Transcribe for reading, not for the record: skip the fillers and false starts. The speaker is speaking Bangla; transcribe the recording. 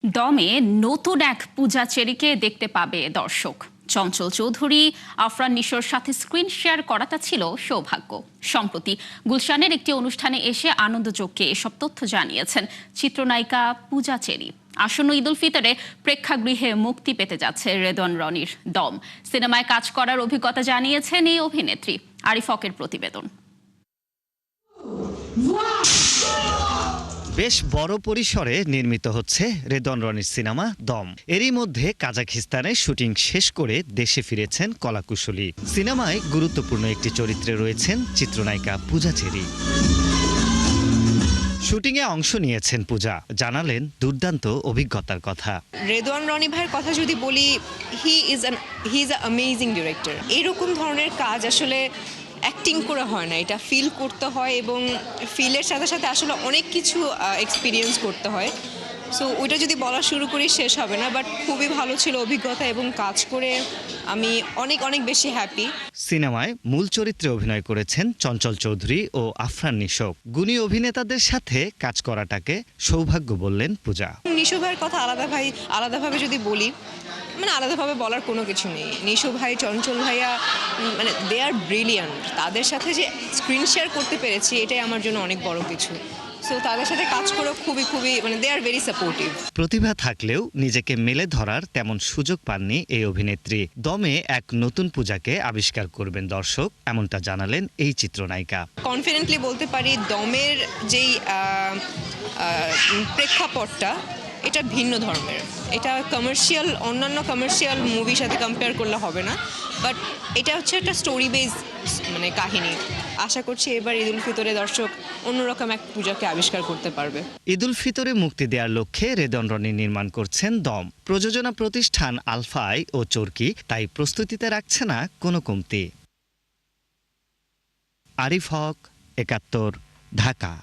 দমে নতুন এক পূজা চেরিকে দেখতে পাবে দর্শক। চঞ্চল চৌধুরী, আফরান নিশোর সাথে স্ক্রিন শেয়ার করাটা ছিল সৌভাগ্য। সম্প্রতি গুলশানের একটি অনুষ্ঠানে এসে আনন্দযোগকে এসব তথ্য জানিয়েছেন চিত্রনায়িকা পূজা চেরি। আসন্ন ঈদ উল ফিতরে প্রেক্ষাগৃহে মুক্তি পেতে যাচ্ছে রেদওয়ান রনির দম সিনেমায় কাজ করার অভিজ্ঞতা জানিয়েছেন এই অভিনেত্রী। আরিফ হকের প্রতিবেদন। বেশ বড় পরিসরে নির্মিত হচ্ছে রেদওয়ান রনির সিনেমা দম। এরই মধ্যে কাজাখস্তানে শুটিং শেষ করে দেশে ফিরেছেন কলাকুশলী। সিনেমায় গুরুত্বপূর্ণ একটি চরিত্রে রয়েছেন চিত্রনায়িকা পূজা চেরি। শুটিংয়ে অংশ নিয়েছেন পূজা, জানালেন দুর্দান্ত অভিজ্ঞতার কথা। রেদওয়ান রনি ভাইয়ের কথা যদি বলি, হি ইজ অ্যামেজিং ডিরেক্টর। এরকম ধরনের কাজ আসলে অ্যাক্টিং করে হয় না, এটা ফিল করতে হয় এবং ফিলের সাথে সাথে আসলে অনেক কিছু এক্সপিরিয়েন্স করতে হয়। সো ওইটা যদি বলা শুরু করি শেষ হবে না, বাট খুবই ভালো ছিল অভিজ্ঞতা এবং কাজ করে আমি অনেক অনেক বেশি হ্যাপি। সিনেমায় মূল চরিত্রে অভিনয় করেছেন চঞ্চল চৌধুরী ও আফরান নিশো। গুণী অভিনেতাদের সাথে কাজ করাটাকে সৌভাগ্য বললেন পূজা। নিশো ভাইয়ের কথা আলাদাভাবে যদি বলি, মানে আলাদাভাবে বলার কোনো কিছু নেই। নিশো ভাই, চঞ্চল ভাইয়া, মানে দে আর ব্রিলিয়ান্ট। তাদের সাথে যে স্ক্রিন শেয়ার করতে পেরেছি, এটাই আমার জন্য অনেক বড় কিছু। সো তাদের সাথে কাজ করে খুবই মানে দে আর ভেরি সাপোর্টিভ। প্রতিভা থাকলেও নিজেকে মেলে ধরার তেমন সুযোগ পাননি এই অভিনেত্রী। দমে এক নতুন পূজাকে আবিষ্কার করবেন দর্শক, এমনটা জানালেন এই চিত্রনায়িকা। কনফিডেন্টলি বলতে পারি, দমের যেই প্রেক্ষাপটটা এটা ভিন্ন ধর্মের। এটা অন্যান্য কমার্শিয়াল মুভির সাথে কম্পেয়ার করলে হবে না, বাট এটা হচ্ছে একটা স্টোরি বেস মানে কাহিনী। আশা করছি এবার ঈদ উল ফিতরে দর্শক অন্যরকম এক পূজাকে আবিষ্কার করতে পারবে। ঈদ উল ফিতরে মুক্তি দেওয়ার লক্ষ্যে রেদওয়ান রনি নির্মাণ করছেন দম। প্রযোজনা প্রতিষ্ঠান আলফাই ও চরকি তাই প্রস্তুতিতে রাখছে না কোনো কমতি। আরিফ হক, ৭১, ঢাকা।